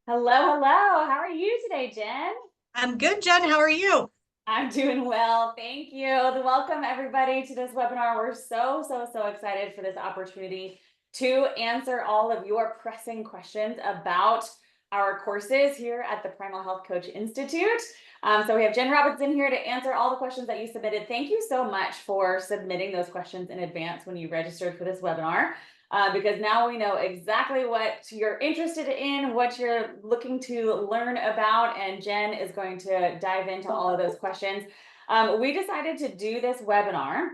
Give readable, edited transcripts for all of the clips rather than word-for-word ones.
Hello, hello. How are you today, Jen? I'm good, Jen. How are you? I'm doing well. Thank you. Welcome everybody to this webinar. We're so excited for this opportunity to answer all of your pressing questions about our courses here at the Primal Health Coach Institute. So we have Jen Robinson here to answer all the questions that you submitted. Thank you so much for submitting those questions in advance when you registered for this webinar. Because now we know exactly what you're interested in, what you're looking to learn about, and Jen is going to dive into all of those questions. We decided to do this webinar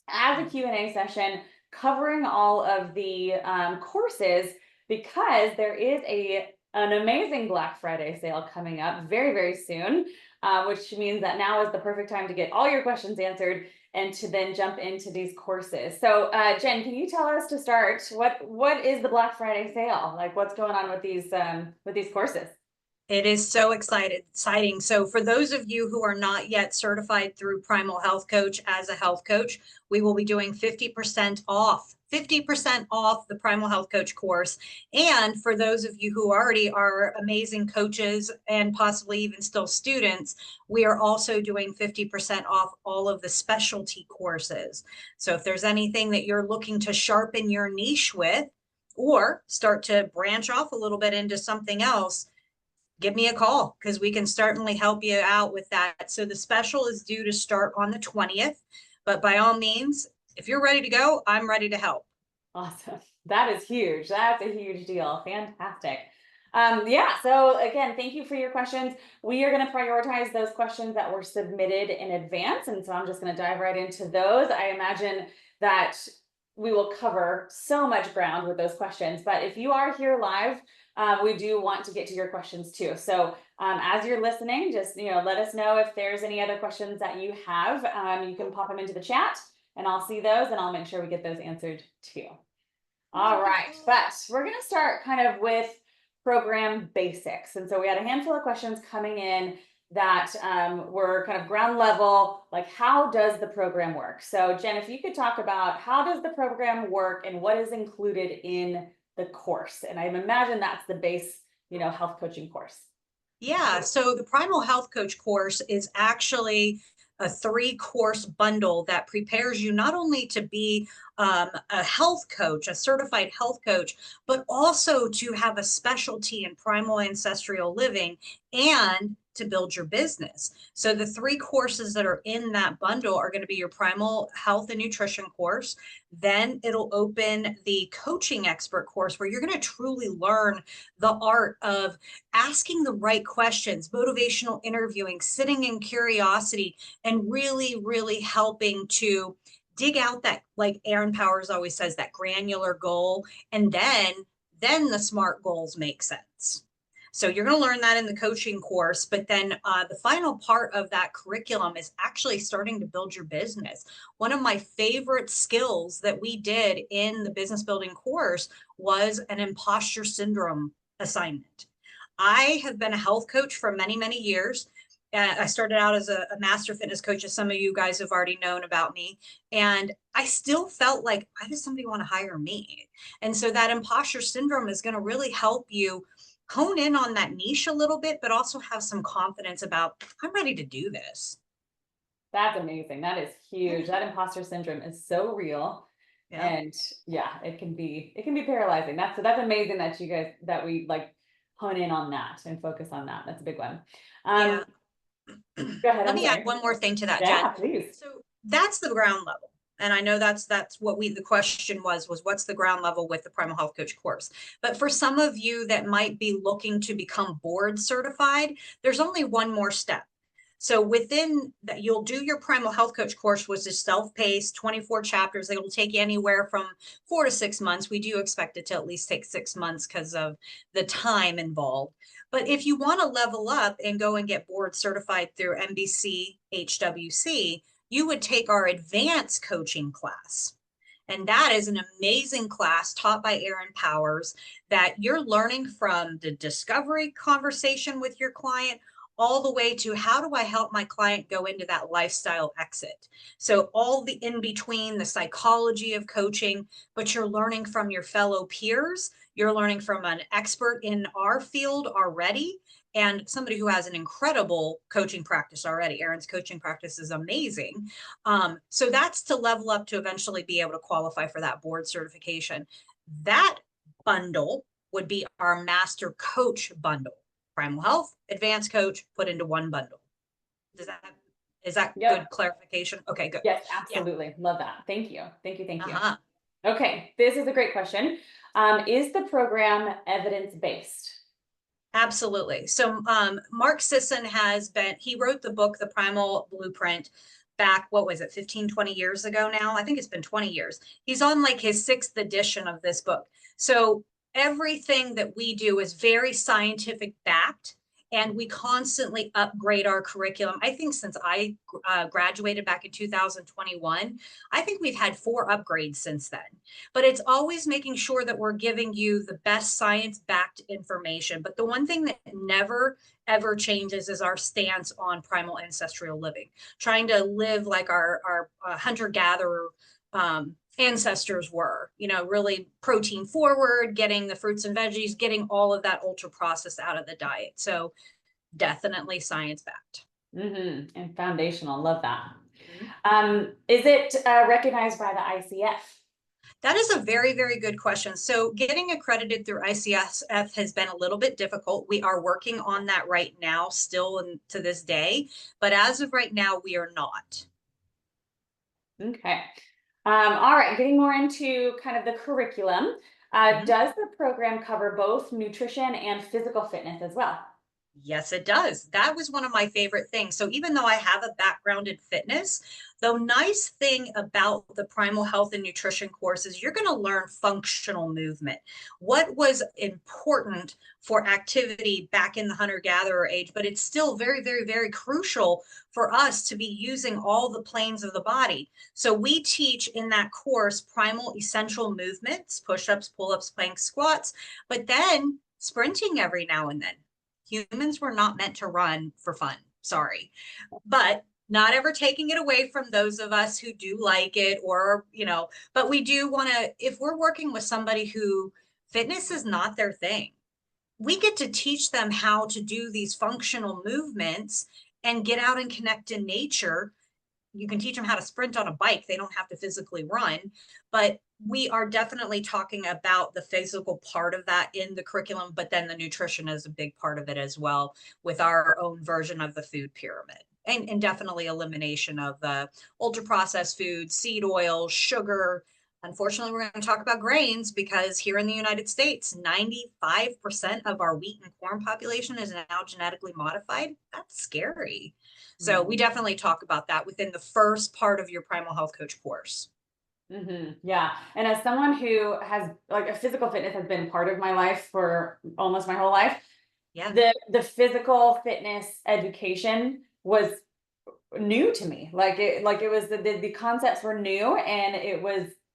as a Q&A session covering all of the courses because there is an amazing Black Friday sale coming up very soon, which means that now is the perfect time to get all your questions answered and to then jump into these courses. So Jen, can you tell us to start, what is the Black Friday sale? Like what's going on with these courses? It is so exciting. So for those of you who are not yet certified through Primal Health Coach as a health coach, we will be doing 50% off the Primal Health Coach course. And for those of you who already are amazing coaches and possibly even still students, we are also doing 50% off all of the specialty courses. So if there's anything that you're looking to sharpen your niche with, or start to branch off a little bit into something else, give me a call because we can certainly help you out with that. So the special is due to start on the 20th, but by all means, if you're ready to go, I'm ready to help. Awesome. That is huge. That's a huge deal. Fantastic. Yeah, so again, thank you for your questions. We are going to prioritize those questions that were submitted in advance. And so I'm just going to dive right into those. I imagine that we will cover so much ground with those questions. But if you are here live, we do want to get to your questions too. So as you're listening, just let us know if there's any other questions that you have. You can pop them into the chat and I'll see those and I'll make sure we get those answered too. All right, but we're going to start kind of with program basics. And so we had a handful of questions coming in that were kind of ground level, like how does the program work? So Jen, if you could talk about how does the program work and what is included in the course? And I imagine that's the base, health coaching course. Yeah, so the Primal Health Coach course is actually a 3-course bundle that prepares you not only to be a health coach, a certified health coach, but also to have a specialty in primal ancestral living and to build your business. So the 3 courses that are in that bundle are going to be your primal health and nutrition course. Then it'll open the coaching expert course where you're going to truly learn the art of asking the right questions, motivational interviewing, sitting in curiosity, and really helping to dig out that, like Aaron Powers always says, that granular goal. And then the SMART goals make sense. So you're going to learn that in the coaching course, but then the final part of that curriculum is actually starting to build your business. One of my favorite skills that we did in the business building course was an imposter syndrome assignment. I have been a health coach for many years. I started out as a master fitness coach, as some of you guys have already known about me. And I still felt like, why does somebody want to hire me? And so that imposter syndrome is going to really help you hone in on that niche a little bit, but also have some confidence about, I'm ready to do this. That's amazing. That is huge. That imposter syndrome is so real. Yeah. And yeah, it can be paralyzing. That's amazing that you guys that we like hone in on that and focus on that. That's a big one. Yeah. Go ahead, Let I'm me add sorry. one more thing to that, Yeah, Jen. please. So that's the ground level. And I know that's what the question was what's the ground level with the Primal Health Coach course. But for some of you that might be looking to become board certified, there's only one more step. So within that, you'll do your Primal Health Coach course, which is self-paced, 24 chapters. It will take you anywhere from 4 to 6 months. We do expect it to at least take 6 months because of the time involved. But if you want to level up and go and get board certified through MBC HWC, you would take our advanced coaching class. And that is an amazing class taught by Aaron Powers that you're learning from the discovery conversation with your client all the way to how do I help my client go into that lifestyle exit. So all the in between, the psychology of coaching, but you're learning from your fellow peers. You're learning from an expert in our field already and somebody who has an incredible coaching practice already. Erin's coaching practice is amazing. So that's to level up to eventually be able to qualify for that board certification. That bundle would be our Master Coach bundle. Primal Health, Advanced Coach, put into one bundle. Is that Yep. good clarification? Okay, good. Yes, absolutely. Love that. Thank you. Thank you. Thank you. Uh-huh. Okay, this is a great question. Is the program evidence-based? Absolutely. So Mark Sisson he wrote the book, The Primal Blueprint, back, what was it, 15, 20 years ago now? I think it's been 20 years. He's on like his 6th edition of this book. So everything that we do is very scientific backed, and we constantly upgrade our curriculum. I think since I graduated back in 2021, I think we've had 4 upgrades since then. But it's always making sure that we're giving you the best science-backed information. But the one thing that never, ever changes is our stance on primal ancestral living, trying to live like our hunter-gatherer ancestors were, really protein forward, getting the fruits and veggies, getting all of that ultra processed out of the diet. So definitely science backed. And foundational. Love that. Mm-hmm. Is it recognized by the ICF? That is a very, very good question. So getting accredited through ICSF has been a little bit difficult. We are working on that right now, still to this day. But as of right now, we are not. Okay. All right, getting more into kind of the curriculum. Does the program cover both nutrition and physical fitness as well? Yes, it does. That was one of my favorite things. So even though I have a background in fitness, the nice thing about the Primal Health and Nutrition course is you're going to learn functional movement. What was important for activity back in the hunter-gatherer age, but it's still very, very, very crucial for us to be using all the planes of the body. So we teach in that course primal essential movements, push-ups, pull-ups, planks, squats, but then sprinting every now and then. Humans were not meant to run for fun. Sorry. But not ever taking it away from those of us who do like it, or, but we do want to, if we're working with somebody who fitness is not their thing, we get to teach them how to do these functional movements and get out and connect in nature. You can teach them how to sprint on a bike. They don't have to physically run, but we are definitely talking about the physical part of that in the curriculum, but then the nutrition is a big part of it as well, with our own version of the food pyramid, and definitely elimination of the ultra processed foods, seed oil, sugar. Unfortunately, we're going to talk about grains because here in the United States, 95% of our wheat and corn population is now genetically modified. That's scary. So we definitely talk about that within the first part of your Primal Health Coach course. Yeah. And as someone who has like a physical fitness has been part of my life for almost my whole life. Yeah. The physical fitness education was new to me. It was the concepts were new, and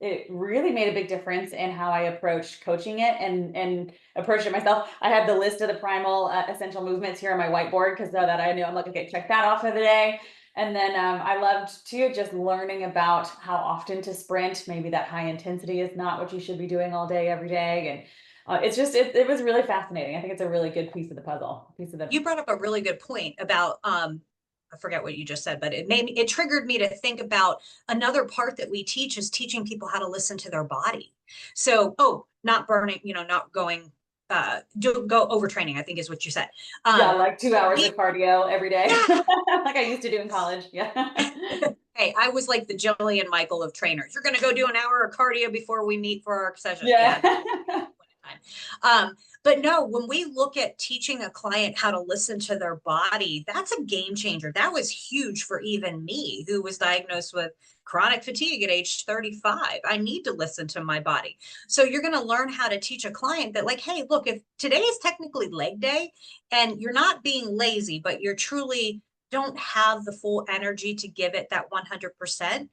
it really made a big difference in how I approached coaching it and approached it myself. I had the list of the primal essential movements here on my whiteboard because that I knew I'm like, okay, check that off of the day. And then I loved too just learning about how often to sprint. Maybe that high intensity is not what you should be doing all day, every day. And it was really fascinating. I think it's a really good piece of the puzzle. You brought up a really good point about I forget what you just said, but it triggered me to think about another part that we teach is teaching people how to listen to their body. So, not burning, not going go overtraining, I think is what you said. Yeah, like 2 hours of cardio every day. Yeah. Like I used to do in college. Yeah. Hey, I was like the Jillian Michael of trainers. You're going to go do an hour of cardio before we meet for our session. Yeah. But no, when we look at teaching a client how to listen to their body, that's a game changer. That was huge for even me, who was diagnosed with chronic fatigue at age 35. I need to listen to my body. So you're going to learn how to teach a client that, like, hey, look, if today is technically leg day and you're not being lazy, but you're truly don't have the full energy to give it that 100%,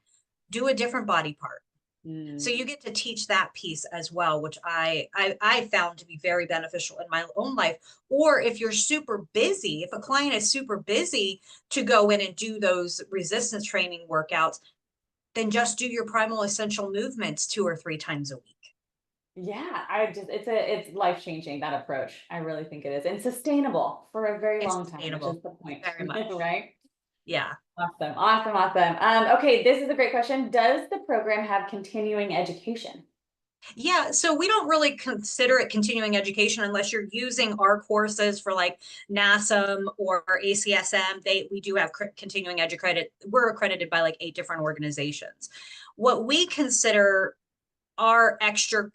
do a different body part. So Mm. you get to teach that piece as well, which I found to be very beneficial in my own life. Or if you're super busy, if a client is super busy to go in and do those resistance training workouts, then just do your primal essential movements 2 or 3 times a week. Yeah, it's life changing, that approach. I really think it is, and sustainable for a very It's long time, which is sustainable, the point, very much. right? Yeah. Awesome, awesome, awesome. Okay, this is a great question. Does the program have continuing education? Yeah, so we don't really consider it continuing education unless you're using our courses for like NASM or ACSM. We do have continuing educated. We're accredited by like 8 different organizations. What we consider our extra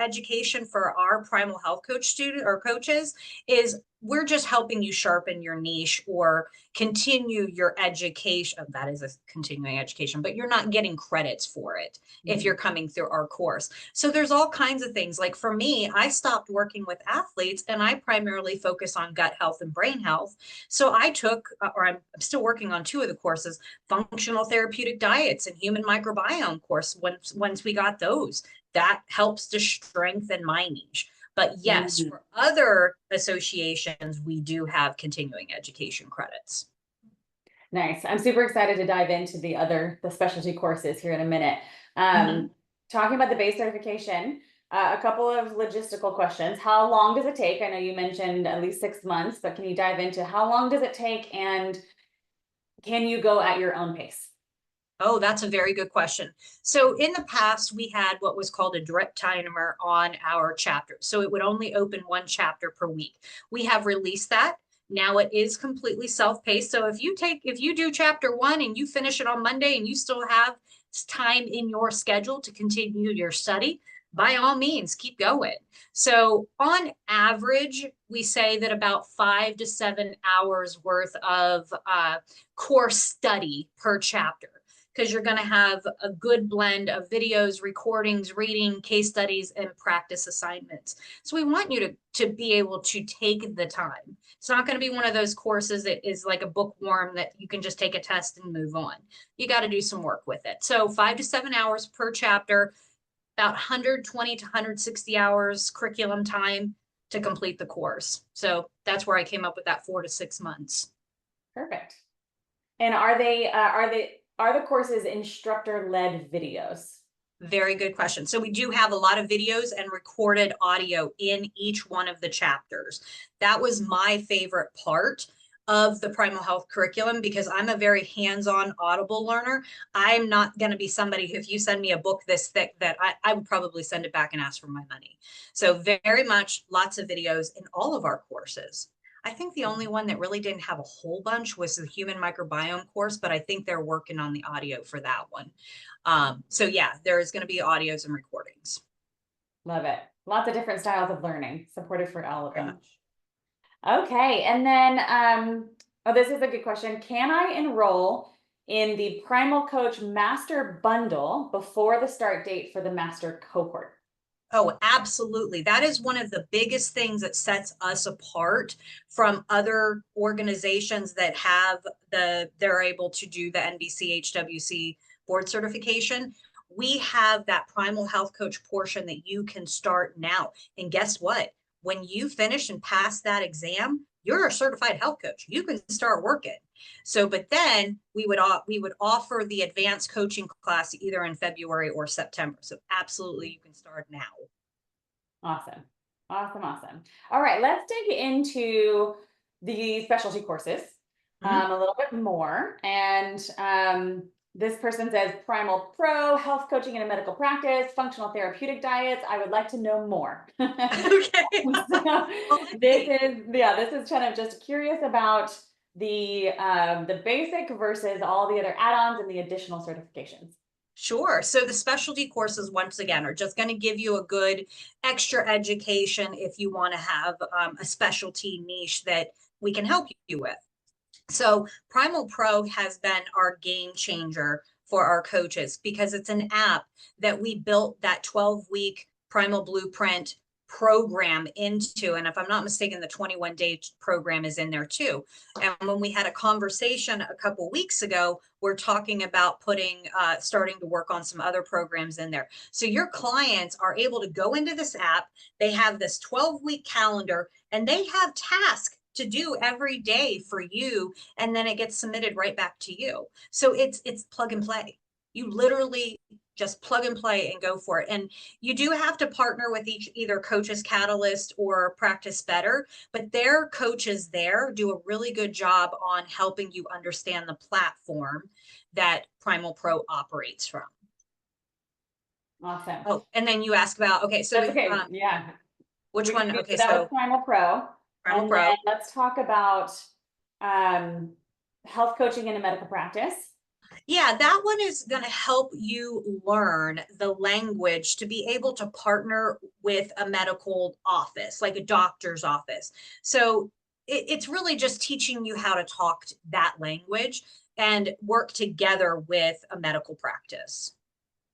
education for our primal health coach student or coaches is we're just helping you sharpen your niche or continue your education. Oh, that is a continuing education, but you're not getting credits for it if you're Mhm. coming through our course. So there's all kinds of things. Like for me, I stopped working with athletes and I primarily focus on gut health and brain health. So I took, or I'm still working on 2 of the courses, functional therapeutic diets and human microbiome course. Once we got those, that helps to strengthen my niche. But yes, Mm. for other associations, we do have continuing education credits. Nice. I'm super excited to dive into the specialty courses here in a minute. Mhm. Um, Talking about the base certification, a couple of logistical questions. How long does it take? I know you mentioned at least 6 months, but can you dive into how long does it take and can you go at your own pace? Oh, that's a very good question. So in the past, we had what was called a direct timer on our chapter. So it would only open 1 chapter per week. We have released that. Now it is completely self-paced. So if you do chapter 1 and you finish it on Monday and you still have time in your schedule to continue your study, by all means, keep going. So on average, we say that about 5 to 7 hours worth of course study per chapter, because you're going to have a good blend of videos, recordings, reading, case studies, and practice assignments. So we want you to be able to take the time. It's not going to be one of those courses that is like a bookworm that you can just take a test and move on. You got to do some work with it. So 5 to 7 hours per chapter, about 120 to 160 hours curriculum time to complete the course. So that's where I came up with that 4 to 6 months. Perfect. And are the courses instructor-led videos? Very good question. So we do have a lot of videos and recorded audio in each one of the chapters. That was my favorite part of the Primal Health curriculum because I'm a very hands-on audible learner. I'm not going to be somebody, if you send me a book this thick, that I would probably send it back and ask for my money. So very much lots of videos in all of our courses. I think the only one that really didn't have a whole bunch was the human microbiome course, but I think they're working on the audio for that one. So yeah, there is going to be audios and recordings. Love it. Lots of different styles of learning, supported for all of Very them. much. Okay, and then oh, this is a good question. Can I enroll in the Primal Coach Master Bundle before the start date for the Master Cohort? Oh, absolutely. That is one of the biggest things that sets us apart from other organizations that have they're able to do the NBC HWC board certification. We have that primal health coach portion that you can start now. And guess what? When you finish and pass that exam, you're a certified health coach. You can start working. So, but then we would offer the advanced coaching class either in February or September. So absolutely you can start now. Awesome. Awesome, awesome. All right, let's dig into the specialty courses Mhm. a little bit more. And this person says Primal Pro, health coaching in a medical practice, functional therapeutic diets. I would like to know more. Okay. So Well, let's see. this is kind of just curious about the basic versus all the other add-ons and the additional certifications. Sure. So the specialty courses, once again, are just going to give you a good extra education if you want to have a specialty niche that we can help you with. So Primal Pro has been our game changer for our coaches because it's an app that we built that 12-week Primal Blueprint program into, and if I'm not mistaken, the 21-day program is in there too. And when we had a conversation a couple weeks ago, we're talking about starting to work on some other programs in there. So your clients are able to go into this app, they have this 12-week calendar, and they have tasks to do every day for you, and then it gets submitted right back to you. So it's plug and play. You literally just plug and play and go for it. And you do have to partner with either Coaches Catalyst or Practice Better, but their coaches there do a really good job on helping you understand the platform that Primal Pro operates from. Awesome. Oh, and then you ask about, okay, so That's okay. Yeah. which one? Okay, That was so Primal Pro. Primal And Pro. then let's talk about health coaching in a medical practice. Yeah, that one is going to help you learn the language to be able to partner with a medical office, like a doctor's office. So it's really just teaching you how to talk that language and work together with a medical practice.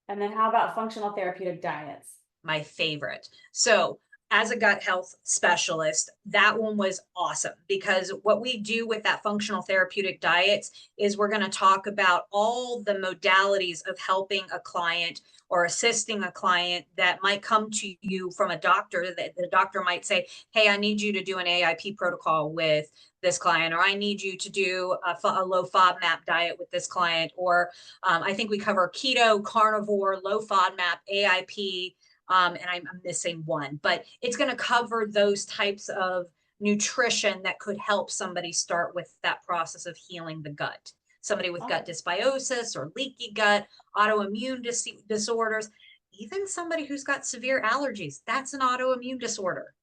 And then how about functional therapeutic diets? My favorite. So as a gut health specialist, that one was awesome because what we do with that functional therapeutic diets is we're going to talk about all the modalities of helping a client or assisting a client that might come to you from a doctor. That the doctor might say, hey, I need you to do an AIP protocol with this client, or I need you to do a low FODMAP diet with this client, or I think we cover keto, carnivore, low FODMAP, AIP, and I'm missing one, but it's going to cover those types of nutrition that could help somebody start with that process of healing the gut. Somebody with gut dysbiosis or leaky gut, autoimmune disorders, even somebody who's got severe allergies, that's an autoimmune disorder.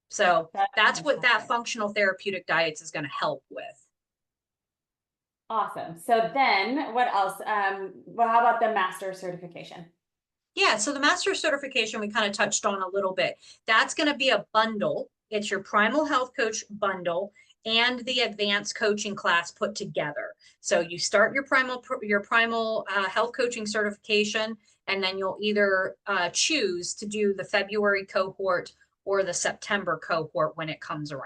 So that's what that functional therapeutic diets is going to help with. Awesome. So then what else? Well, how about the master certification? Yeah, so the master certification we kind of touched on a little bit. That's going to be a bundle. It's your Primal Health Coach bundle and the advanced coaching class put together. So you start your primal health coaching certification, and then you'll either choose to do the February cohort or the September cohort when it comes around.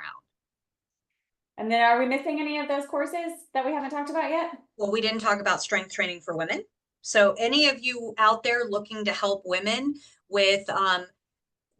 And then are we missing any of those courses that we haven't talked about yet? Well, we didn't talk about strength training for women. So any of you out there looking to help women with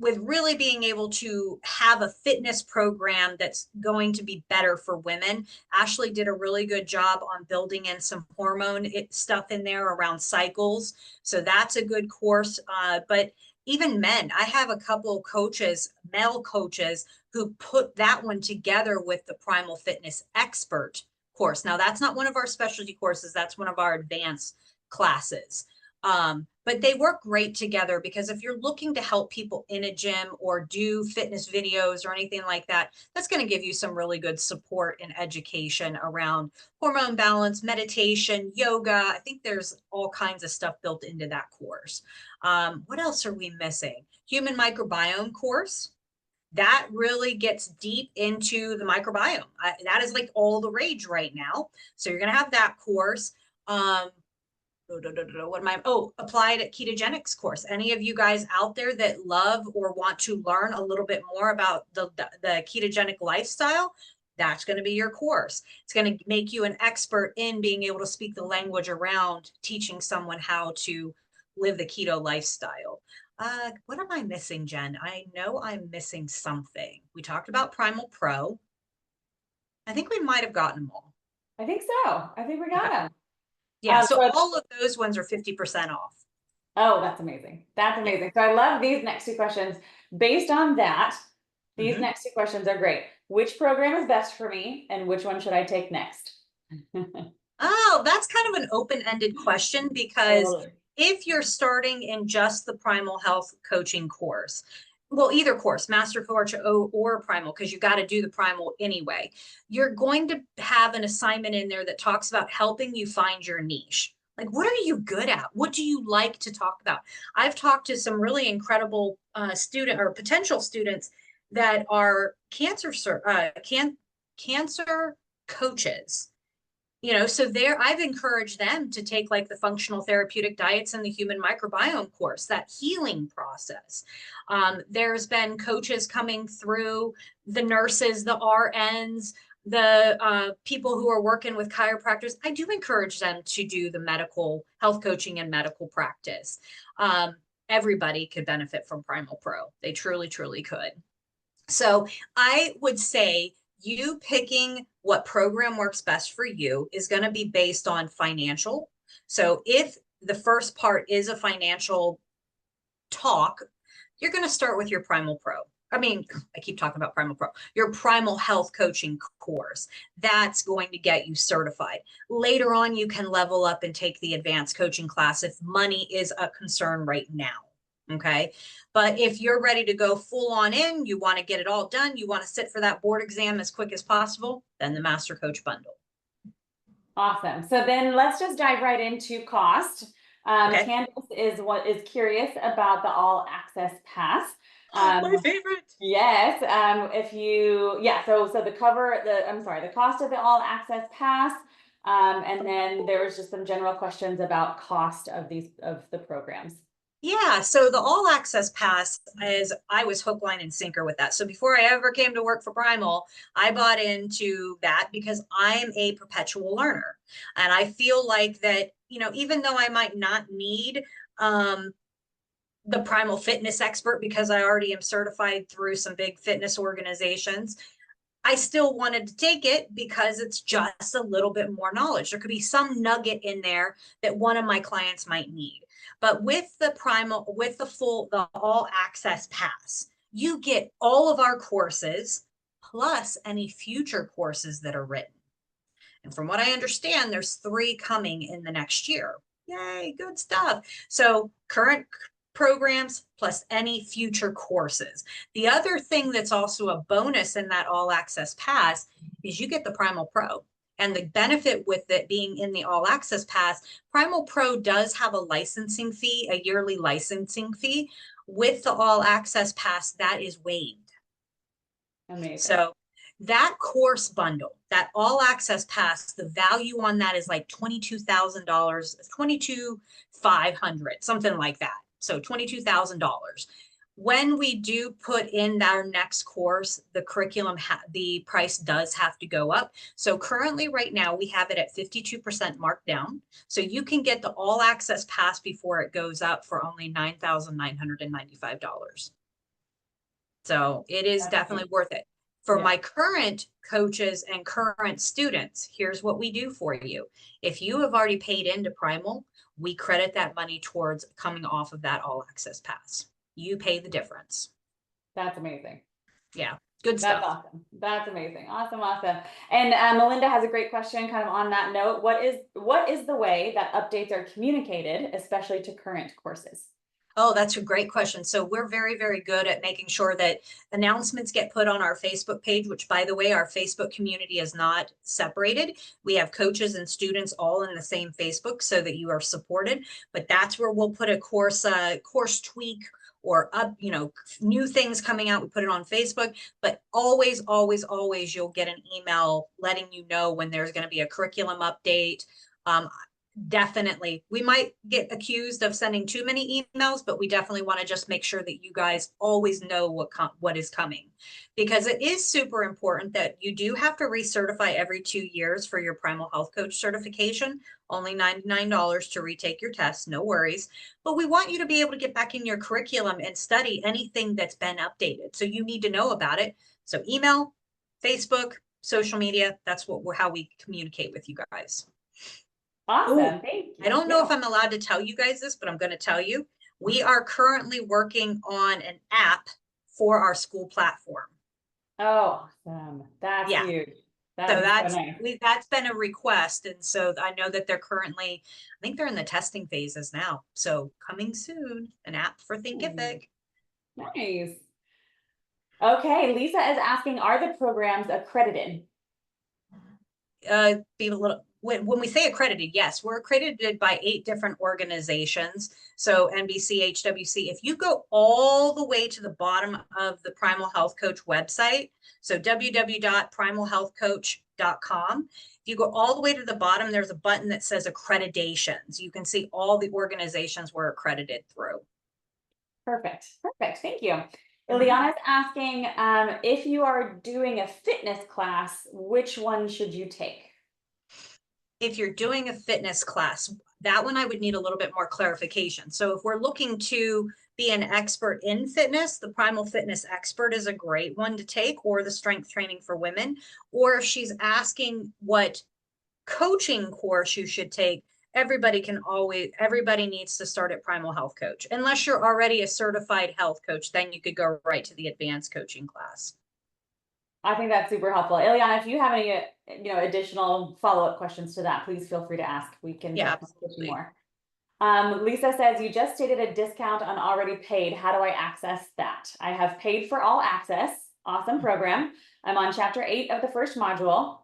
really being able to have a fitness program that's going to be better for women. Ashley did a really good job on building in some hormone stuff in there around cycles. So that's a good course. But even men, I have a couple coaches, male coaches, who put that one together with the Primal Fitness Expert course. Now, that's not one of our specialty courses. That's one of our advanced classes. But they work great together because if you're looking to help people in a gym or do fitness videos or anything like that, that's going to give you some really good support and education around hormone balance, meditation, yoga. I think there's all kinds of stuff built into that course. What else are we missing? Human microbiome course. That really gets deep into the microbiome. That is like all the rage right now. So you're going to have that course. What am I? Oh, applied ketogenics course. Any of you guys out there that love or want to learn a little bit more about the ketogenic lifestyle, that's going to be your course. It's going to make you an expert in being able to speak the language around teaching someone how to live the keto lifestyle. What am I missing, Jen? I know I'm missing something. We talked about Primal Pro. I think we might have gotten them all. I think so. I think we got them. Yeah, so all of those ones are 50% off. Oh, that's amazing. That's amazing. So I love these next two questions. Based on that, these next two questions are great. Which program is best for me and which one should I take next? Oh, that's kind of an open-ended question because if you're starting in just the Primal Health Coaching course, well, either course, Master Coach or Primal, because you got to do the Primal anyway, you're going to have an assignment in there that talks about helping you find your niche. Like, what are you good at? What do you like to talk about? I've talked to some really incredible student or potential students that are cancer coaches. So I've encouraged them to take like the functional therapeutic diets and the human microbiome course, that healing process. There's been coaches coming through, the nurses, the RNs, the people who are working with chiropractors. I do encourage them to do the medical health coaching and medical practice. Everybody could benefit from Primal Pro. They truly, truly could. So I would say you picking what program works best for you is going to be based on financial. So if the first part is a financial talk, you're going to start with your Primal Pro. I keep talking about Primal Pro, your Primal Health Coaching course. That's going to get you certified. Later on, you can level up and take the advanced coaching class if money is a concern right now. Okay. But if you're ready to go full on in, you want to get it all done, you want to sit for that board exam as quick as possible, then the Master Coach Bundle. Awesome. So then let's just dive right into cost. Okay. Candace is curious about the all access pass. My favorite. Yes. So the cost of the all access pass. And then there was just some general questions about cost of the programs. Yeah, so the all access pass is, I was hook, line, and sinker with that. So before I ever came to work for Primal, I bought into that because I'm a perpetual learner. And I feel like that, even though I might not need the Primal fitness expert because I already am certified through some big fitness organizations, I still wanted to take it because it's just a little bit more knowledge. There could be some nugget in there that one of my clients might need. But with the the all access pass, you get all of our courses plus any future courses that are written. And from what I understand, there's 3 coming in the next year. Yay, good stuff. So current programs plus any future courses. The other thing that's also a bonus in that all access pass is you get the Primal Pro. And the benefit with it being in the all access pass, Primal Pro does have a licensing fee, a yearly licensing fee. With the all access pass, that is waived. Amazing. So that course bundle, that all access pass, the value on that is like $22,000, $22,500, something like that. So $22,000. When we do put in our next course, the curriculum, the price does have to go up. So currently right now we have it at 52% marked down. So you can get the all access pass before it goes up for only $9,995. So it is definitely worth it. For my current coaches and current students, here's what we do for you. If you have already paid into Primal, we credit that money towards coming off of that all access pass. You pay the difference. That's amazing. Yeah, good stuff. That's awesome. That's amazing. Awesome, awesome. And Melinda has a great question kind of on that note. What is the way that updates are communicated, especially to current courses? Oh, that's a great question. So we're very, very good at making sure that announcements get put on our Facebook page, which, by the way, our Facebook community is not separated. We have coaches and students all in the same Facebook so that you are supported. But that's where we'll put a course tweak or new things coming out. We put it on Facebook, but always, always, always you'll get an email letting you know when there's going to be a curriculum update. Definitely. We might get accused of sending too many emails, but we definitely want to just make sure that you guys always know what is coming, because it is super important that you do have to recertify every 2 years for your Primal Health Coach certification. Only $99 to retake your test, no worries. But we want you to be able to get back in your curriculum and study anything that's been updated. So you need to know about it. So email, Facebook, social media, that's how we communicate with you guys. Awesome. Ooh, thank you. I don't know if I'm allowed to tell you guys this, but I'm going to tell you. We are currently working on an app for our school platform. Oh, awesome. That's huge. That's been a request. And so I know that I think they're in the testing phases now. So coming soon, an app for Thinkific. Nice. Okay, Lisa is asking, are the programs accredited? Be when we say accredited, yes, we're accredited by 8 different organizations. So NBC, HWC. If you go all the way to the bottom of the Primal Health Coach website, so www.primalhealthcoach.com, if you go all the way to the bottom, there's a button that says accreditations. You can see all the organizations we're accredited through. Perfect. Perfect. Thank you. Mhm. Ileana's asking, if you are doing a fitness class, which one should you take? If you're doing a fitness class, that one I would need a little bit more clarification. So if we're looking to be an expert in fitness, the Primal Fitness Expert is a great one to take, or the strength training for women. Or if she's asking what coaching course you should take, everybody needs to start at Primal Health Coach. Unless you're already a certified health coach, then you could go right to the advanced coaching class. I think that's super helpful. Ileana, if you have any, additional follow-up questions to that, please feel free to ask. We can definitely get you more. Lisa says, you just stated a discount on already paid. How do I access that? I have paid for all access. Awesome program. I'm on chapter 8 of the first module.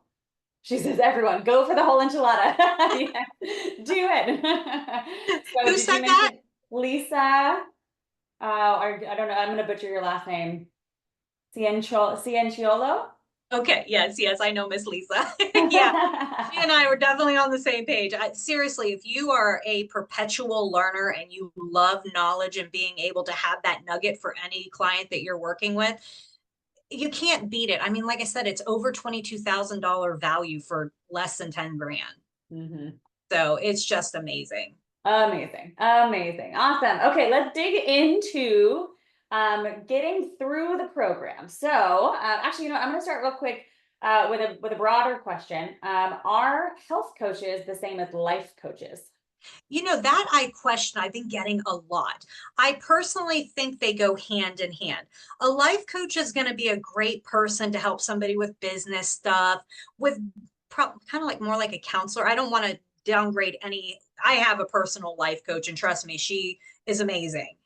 She says, everyone, go for the whole enchilada. Yeah, do it. So Who said that? Lisa? I don't know. I'm going to butcher your last name. Cianciolo? Okay, yes, I know Miss Lisa. Yeah, she and I were definitely on the same page. Seriously, if you are a perpetual learner and you love knowledge and being able to have that nugget for any client that you're working with, you can't beat it. I mean, like I said, it's over $22,000 value for less than 10 grand. Mm-hmm. So it's just amazing. Amazing. Amazing. Awesome. Okay, let's dig into getting through the program. So actually, I'm going to start real quick with a broader question. Are health coaches the same as life coaches? That I've been getting a lot. I personally think they go hand in hand. A life coach is going to be a great person to help somebody with business stuff, with kind of like more like a counselor. I don't want to downgrade any. I have a personal life coach, and trust me, she is amazing.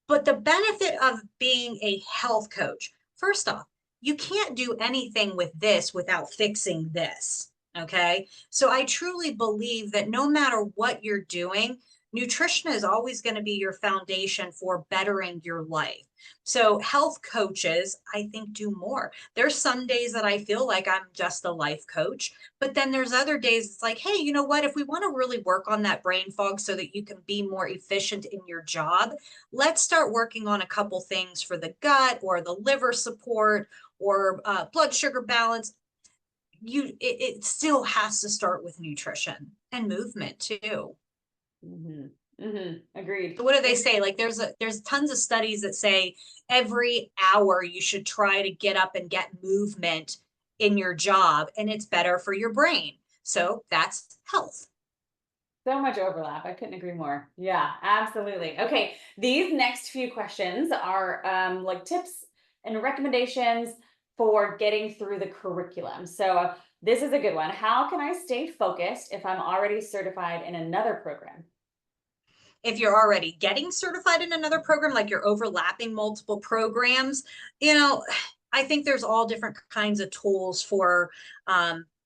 But the benefit of being a health coach, first off, you can't do anything with this without fixing this. Okay. So I truly believe that no matter what you're doing, nutrition is always going to be your foundation for bettering your life. So health coaches, I think, do more. There's some days that I feel like I'm just a life coach, but then there's other days it's like, hey, you know what? If we want to really work on that brain fog so that you can be more efficient in your job, let's start working on a couple things for the gut or the liver support or blood sugar balance. It still has to start with nutrition and movement too. Mm-hmm. Mm-hmm. Agreed. So what do they say? Like there's tons of studies that say every hour you should try to get up and get movement in your job, and it's better for your brain. So that's health. So much overlap. I couldn't agree more. Yeah, absolutely. Okay, these next few questions are like tips and recommendations for getting through the curriculum. So this is a good one. How can I stay focused if I'm already certified in another program? If you're already getting certified in another program, like you're overlapping multiple programs, I think there's all different kinds of tools for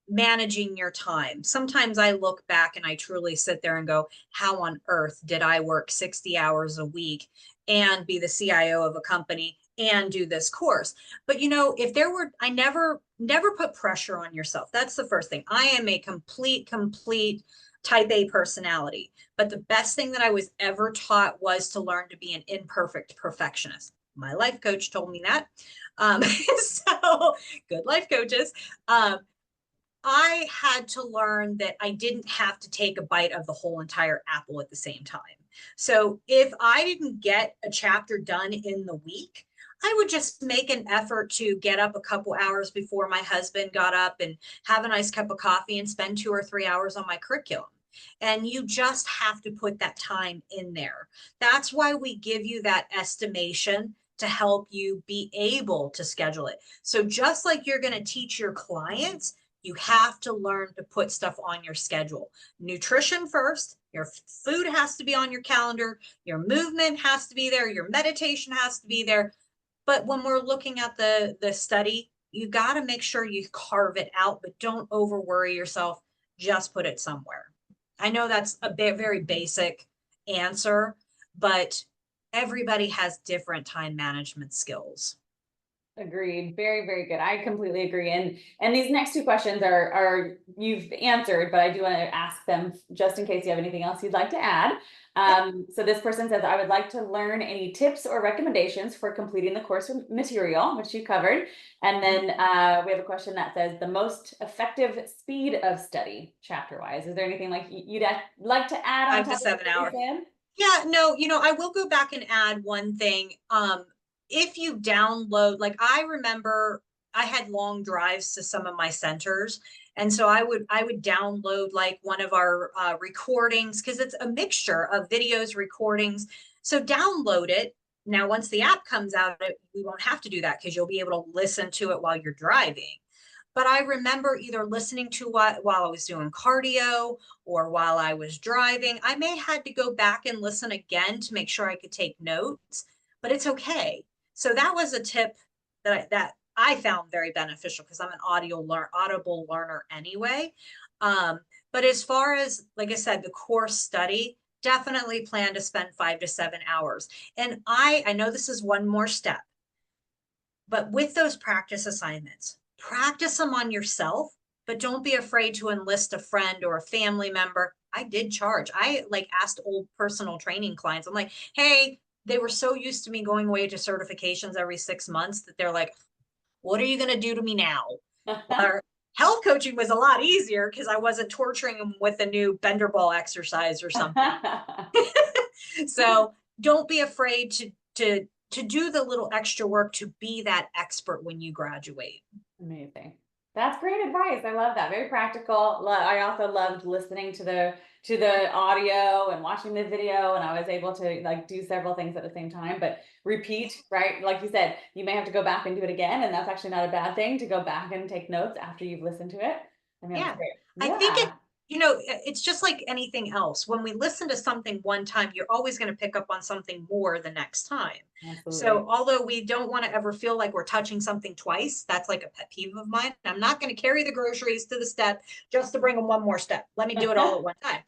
managing your time. Sometimes I look back and I truly sit there and go, how on earth did I work 60 hours a week and be the CIO of a company and do this course? But if there were, I never put pressure on yourself. That's the first thing. I am a complete type A personality. But the best thing that I was ever taught was to learn to be an imperfect perfectionist. My life coach told me that. So good life coaches. I had to learn that I didn't have to take a bite of the whole entire apple at the same time. So if I didn't get a chapter done in the week, I would just make an effort to get up a couple hours before my husband got up and have a nice cup of coffee and spend 2 or 3 hours on my curriculum. And you just have to put that time in there. That's why we give you that estimation to help you be able to schedule it. So just like you're going to teach your clients, you have to learn to put stuff on your schedule. Nutrition first, your food has to be on your calendar, your movement has to be there, your meditation has to be there. But when we're looking at the study, you got to make sure you carve it out, but don't over worry yourself. just put it somewhere. I know that's a very basic answer, but everybody has different time management skills. Agreed. Very, very good. I completely agree. And these next two questions are you've answered, but I do want to ask them just in case you have anything else you'd like to add. Yep. So this person says, I would like to learn any tips or recommendations for completing the course material, which you covered. And then we have a question that says the most effective speed of study chapter wise. Is there anything like you'd like to add on 5 to 7 hours. top of what we said? Yeah, no, I will go back and add one thing. If you download, like I remember I had long drives to some of my centers. And so I would download like one of our recordings because it's a mixture of videos, recordings. So download it. Now, once the app comes out, we won't have to do that because you'll be able to listen to it while you're driving. But I remember either listening to what while I was doing cardio or while I was driving. I may had to go back and listen again to make sure I could take notes, but it's okay. So that was a tip that I found very beneficial because I'm an audible learner anyway. But as far as, like I said, the course study, definitely plan to spend 5 to 7 hours. And I know this is one more step, but with those practice assignments, practice them on yourself, but don't be afraid to enlist a friend or a family member. I did charge. I like asked old personal training clients, I'm like, hey, they were so used to me going away to certifications every 6 months that they're like, what are you going to do to me now? Or health coaching was a lot easier because I wasn't torturing them with a new bender ball exercise or something. So don't be afraid to do the little extra work to be that expert when you graduate. Amazing. That's great advice. I love that. Very practical. I also loved listening to the audio and watching the video, and I was able to like do several things at the same time, but repeat, right? Like you said, you may have to go back and do it again, and that's actually not a bad thing to go back and take notes after you've listened to it. I mean, that's Yeah. great. I think Yeah, it's just like anything else. When we listen to something one time, you're always going to pick up on something more the next time. absolutely. So, although we don't want to ever feel like we're touching something twice, that's like a pet peeve of mine. I'm not going to carry the groceries to the step just to bring them one more step. Let me do it all at one time.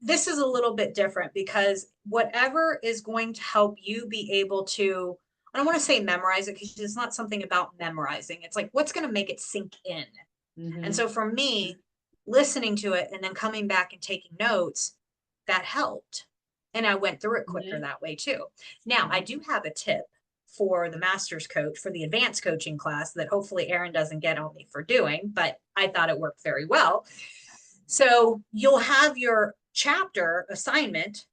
This is a little bit different because whatever is going to help you be able to, I don't want to say memorize it because it's not something about memorizing. It's like what's going to make it sink in. And Hmm. so for me, listening to it and then coming back and taking notes, that helped. And I went through it quicker Hmm. that way too. Now, I do have a tip for the master's coach for the advanced coaching class that hopefully Erin doesn't get on me for doing, but I thought it worked very well. So you'll have your chapter assignment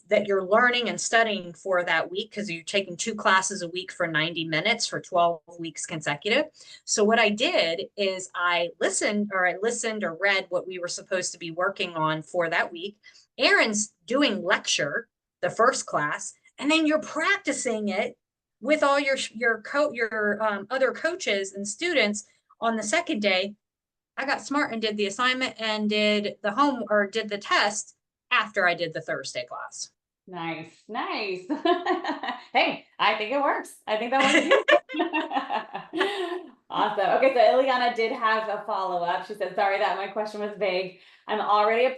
that you're learning and studying for that week because you're taking 2 classes a week for 90 minutes for 12 weeks consecutive. So what I did is I listened or read what we were supposed to be working on for that week. Erin's doing lecture, the first class, and then you're practicing it with all your other coaches and students on the second day. I got smart and did the assignment and did the test after I did the Thursday class. Nice, nice. Hey, I think it works. I think that works too. Awesome. Okay, so Ileana did have a follow-up. She said, sorry that my question was vague. I'm already a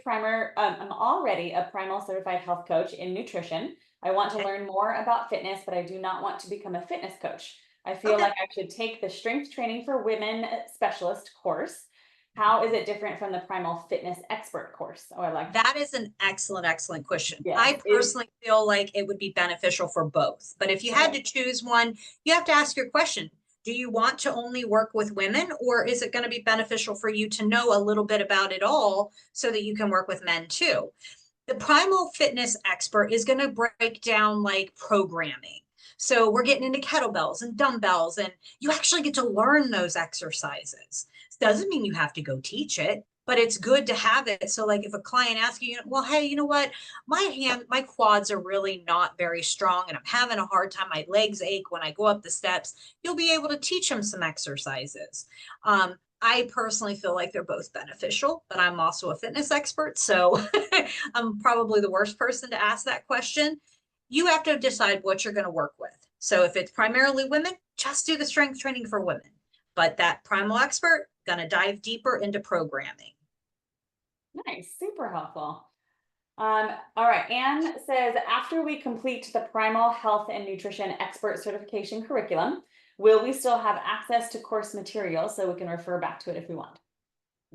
primal certified health coach in nutrition. I want to Okay. learn more about fitness, but I do not want to become a fitness coach. I feel Okay. like I should take the strength training for women specialist course. How is it different from the primal fitness expert course? Oh, I like That is an excellent question. yes. I personally feel like it would be beneficial for both. But if you had Okay. to choose one, you have to ask your question. Do you want to only work with women, or is it going to be beneficial for you to know a little bit about it all so that you can work with men too? The primal fitness expert is going to break down like programming. So we're getting into kettlebells and dumbbells, and you actually get to learn those exercises. Doesn't mean you have to go teach it, but it's good to have it. So, like if a client asks you, well, hey, you know what? My quads are really not very strong, and I'm having a hard time. My legs ache when I go up the steps. You'll be able to teach them some exercises. I personally feel like they're both beneficial, but I'm also a fitness expert. So I'm probably the worst person to ask that question. You have to decide what you're going to work with. So if it's primarily women, just do the strength training for women. But that primal expert, going to dive deeper into programming. Nice, super helpful. All right, Anne says, after we complete the Primal Health and Nutrition Expert Certification curriculum, will we still have access to course material so we can refer back to it if we want?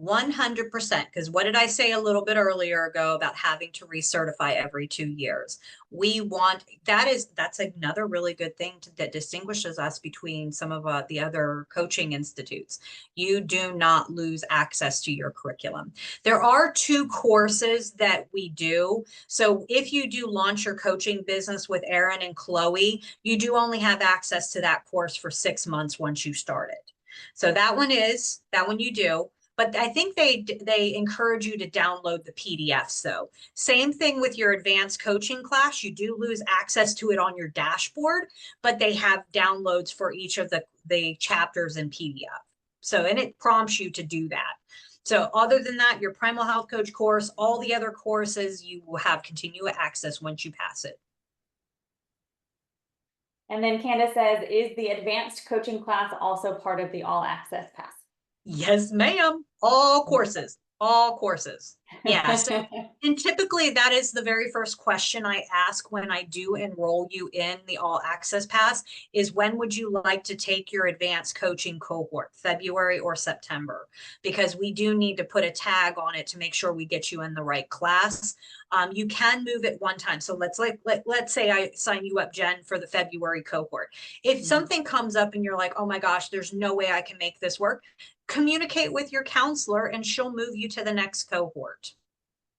100%. Because what did I say a little bit earlier ago about having to recertify every 2 years? We want that's another really good thing that distinguishes us between some of the other coaching institutes. You do not lose access to your curriculum. There are 2 courses that we do. So if you do launch your coaching business with Erin and Chloe, you do only have access to that course for 6 months once you start it. So that one you do. But I think they encourage you to download the PDFs though. Same thing with your advanced coaching class. You do lose access to it on your dashboard, but they have downloads for each of the chapters in PDF. So, and it prompts you to do that. So other than that, your Primal Health Coach course, all the other courses, you will have continuous access once you pass it. And then Candace says, is the advanced coaching class also part of the all access pass? Yes, ma'am. All courses, all courses. Yeah. So, and typically that is the very first question I ask when I do enroll you in the all access pass is when would you like to take your advanced coaching cohort, February or September? Because we do need to put a tag on it to make sure we get you in the right class. You can move it one time. So let's say I sign you up, Jen, for the February cohort. If something comes up and you're like, oh my gosh, there's no way I can make this work, communicate with your counselor and she'll move you to the next cohort.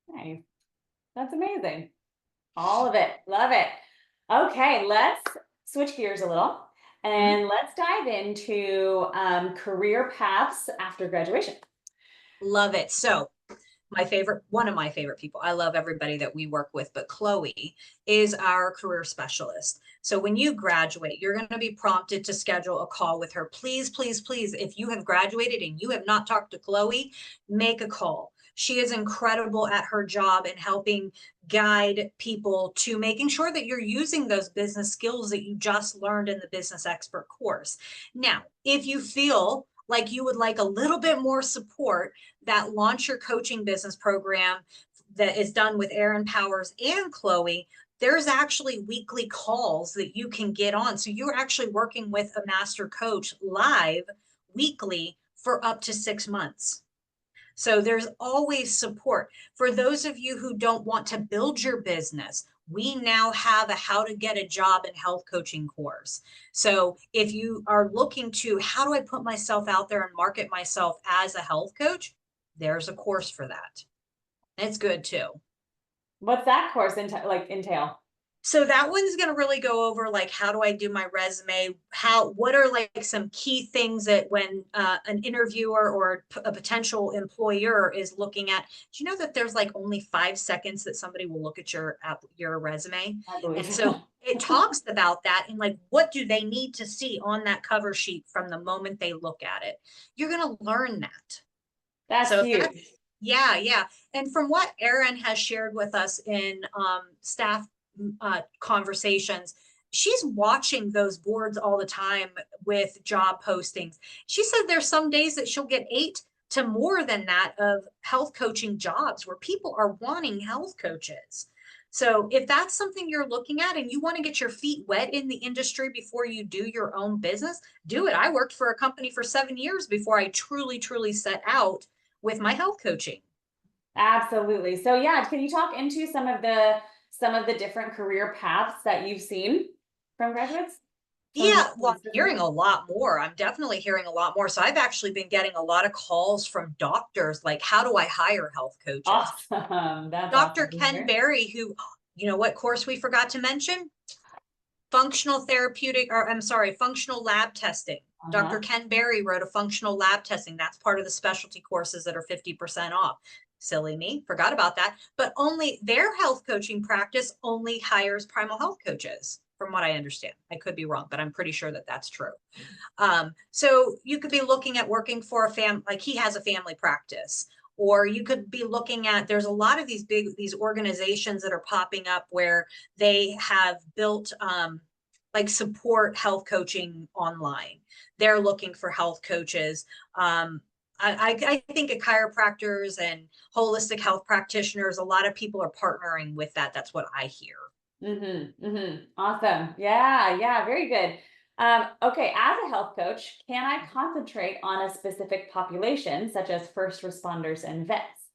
Nice. That's amazing. All of it. Love it. Okay, let's switch gears a little and let's dive into career paths after graduation. Love it. So one of my favorite people, I love everybody that we work with, but Chloe is our career specialist. So when you graduate, you're going to be prompted to schedule a call with her. Please, please, please, if you have graduated and you have not talked to Chloe, make a call. She is incredible at her job in helping guide people to making sure that you're using those business skills that you just learned in the business expert course. Now, if you feel like you would like a little bit more support, that Launch Your Coaching Business program that is done with Erin Powers and Chloe, there's actually weekly calls that you can get on. So you're actually working with a master coach live weekly for up to 6 months. So there's always support. For those of you who don't want to build your business, we now have a how to get a job in health coaching course. So if you are looking to how do I put myself out there and market myself as a health coach, there's a course for that. It's good too. What's that course entail? So that one's going to really go over like how do I do my resume, what are like some key things that when an interviewer or a potential employer is looking at. Do you know that there's like only 5 seconds that somebody will look at your resume? I believe. And so it talks about that and like what do they need to see on that cover sheet from the moment they look at it. You're going to learn that. That's So if huge. that's, yeah, yeah. And from what Erin has shared with us in staff conversations, she's watching those boards all the time with job postings. She said there's some days that she'll get 8 to more than that of health coaching jobs where people are wanting health coaches. So if that's something you're looking at and you want to get your feet wet in the industry before you do your own business, do it. I worked for a company for 7 years before I truly set out with my health coaching. Absolutely. So yeah, can you talk into some of the different career paths that you've seen from graduates? Yeah, well, I'm hearing a lot more. I'm definitely hearing a lot more. So I've actually been getting a lot of calls from doctors like, how do I hire health coaches? Awesome. That's Dr. awesome to Ken hear. Berry, who, you know what course we forgot to mention? Functional lab testing. Dr. Ken Berry wrote a functional lab testing. That's part of the specialty courses that are 50% off. Silly me, forgot about that. But only their health coaching practice only hires primal health coaches, from what I understand. I could be wrong, but I'm pretty sure that that's true. So you could be looking at working for like he has a family practice, or you could be looking at, there's a lot of these organizations that are popping up where they have built like support health coaching online. They're looking for health coaches. I think of chiropractors and holistic health practitioners, a lot of people are partnering with that. That's what I hear. Awesome. Yeah, yeah, very good. Okay, as a health coach, can I concentrate on a specific population, such as first responders and vets?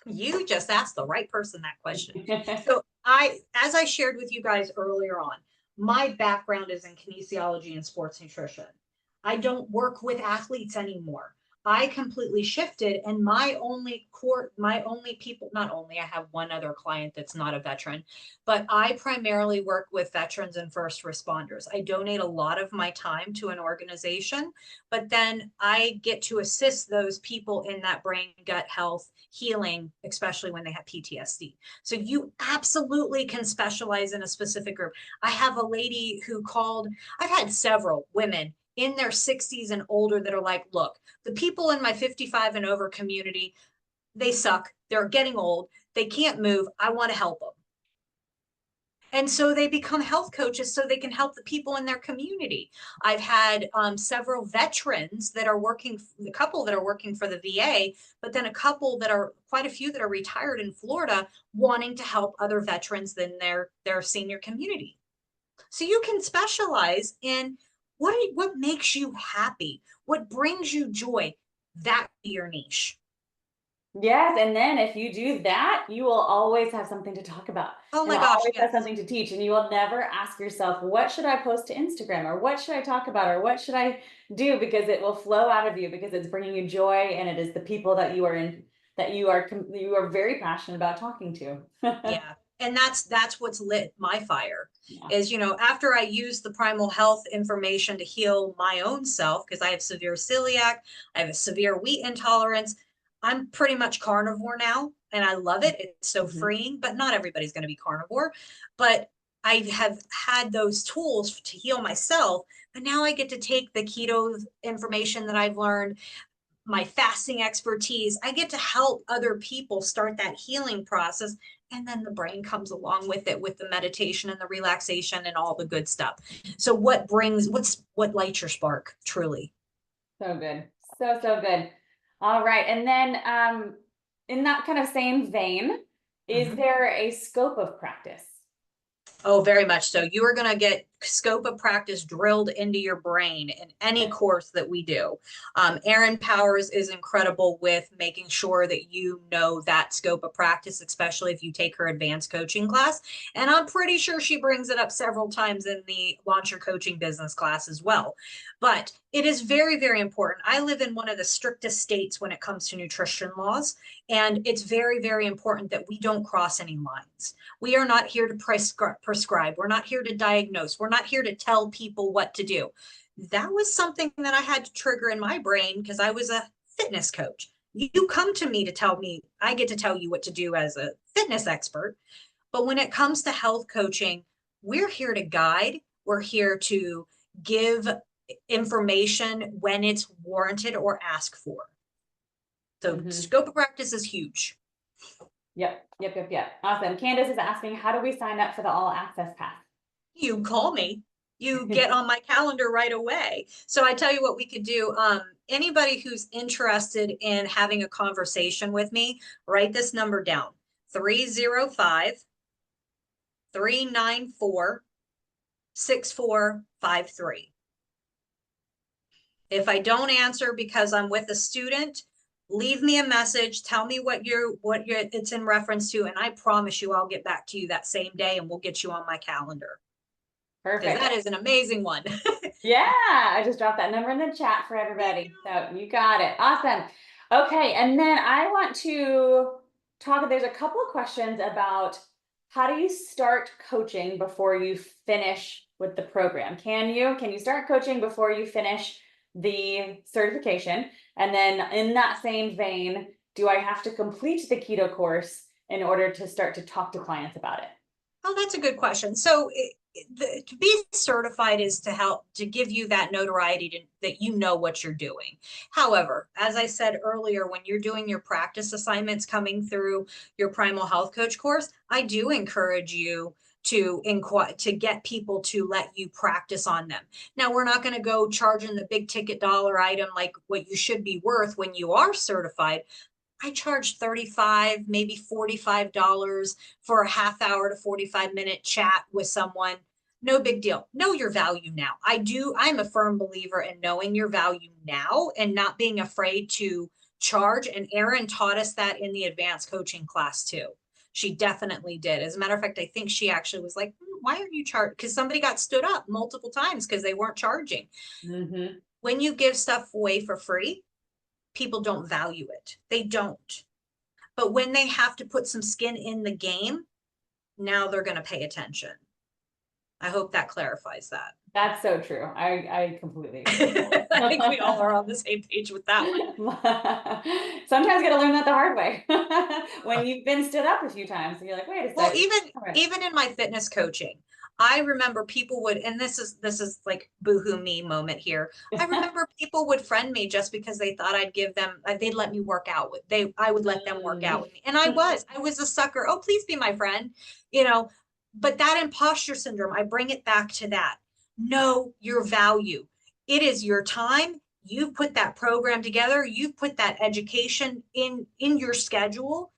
You just asked the right person that question. So as I shared with you guys earlier on, my background is in kinesiology and sports nutrition. I don't work with athletes anymore. I completely shifted, and my only people, not only I have one other client that's not a veteran, but I primarily work with veterans and first responders. I donate a lot of my time to an organization, but then I get to assist those people in that brain gut health healing, especially when they have PTSD. So you absolutely can specialize in a specific group. I have a lady who called, I've had several women in their 60s and older that are like, look, the people in my 55 and over community, they suck. They're getting old. They can't move. I want to help them. And so they become health coaches so they can help the people in their community. I've had several veterans that are working, a couple that are working for the VA, but then a couple that are quite a few that are retired in Florida wanting to help other veterans in their senior community. So you can specialize in what makes you happy, what brings you joy. That be your niche. Yes, and then if you do that, you will always have something to talk about Oh and my gosh, always have yes. something to teach. And you will never ask yourself, what should I post to Instagram or what should I talk about or what should I do? Because it will flow out of you because it's bringing you joy and it is the people that you are in that you are very passionate about talking to. Yeah. And that's what's lit my fire Yeah. is, after I use the primal health information to heal my own self, because I have severe celiac, I have a severe wheat intolerance. I'm pretty much carnivore now and I love it. It's so Mhm. freeing, but not everybody's going to be carnivore. But I have had those tools to heal myself, but now I get to take the keto information that I've learned, my fasting expertise. I get to help other people start that healing process. And then the brain comes along with it with the meditation and the relaxation and all the good stuff. So what lights your spark truly? So good. So, so good. All right. And then in that kind of same vein, is Mhm. there a scope of practice? Oh, very much so. You are going to get scope of practice drilled into your brain in any course that we do. Erin Powers is incredible with making sure that you know that scope of practice, especially if you take her advanced coaching class. And I'm pretty sure she brings it up several times in the Launch Your Coaching Business class as well. But it is very, very important. I live in one of the strictest states when it comes to nutrition laws. And it's very, very important that we don't cross any lines. We are not here to prescribe. We're not here to diagnose. We're not here to tell people what to do. That was something that I had to trigger in my brain because I was a fitness coach. You come to me to tell me, I get to tell you what to do as a fitness expert. But when it comes to health coaching, we're here to guide, we're here to give information when it's warranted or asked for. So, Mhm. scope of practice is huge. Yep. Awesome. Candace is asking, how do we sign up for the all access pass? You call me, you get on my calendar right away. So I tell you what we could do. Anybody who's interested in having a conversation with me, write this number down: 305 394 6453. If I don't answer because I'm with a student, leave me a message, tell me what it's in reference to, and I promise you I'll get back to you that same day and we'll get you on my calendar because Perfect. that is an amazing one. Yeah, I just dropped that number in the chat for everybody. So you got it. Awesome. Okay, and then I want to talk, there's a couple of questions about how do you start coaching before you finish with the program? Can you start coaching before you finish the certification? And then in that same vein, do I have to complete the keto course in order to start to talk to clients about it? Oh, that's a good question. So to be certified is to help to give you that notoriety that you know what you're doing. However, as I said earlier, when you're doing your practice assignments coming through your Primal Health Coach course, I do encourage you to inquire, to get people to let you practice on them. Now, we're not going to go charging the big ticket dollar item like what you should be worth when you are certified. I charge 35, maybe $45 for a half hour to 45-minute chat with someone. No big deal. Know your value now. I'm a firm believer in knowing your value now and not being afraid to charge. And Erin taught us that in the advanced coaching class too. She definitely did. As a matter of fact, I think she actually was like, why aren't you charged? Because somebody got stood up multiple times because they weren't charging. Mm-hmm. When you give stuff away for free, people don't value it. They don't. But when they have to put some skin in the game, now they're going to pay attention. I hope that clarifies that. That's so true. I completely agree. I think we all are on the same page with that one. Sometimes you gotta learn that the hard way. When you've been stood up a few times and you're like, wait a Well, second. even in my fitness coaching, I remember people would, and this is like boohoo me moment here. I remember people would friend me just because they thought I'd give them, they'd let me work out with, I would let them work out with me. And I was a sucker. Oh, please be my friend, you know, but that imposter syndrome, I bring it back to that. Know your value. It is your time. You've put that program together. You've put that education in your schedule.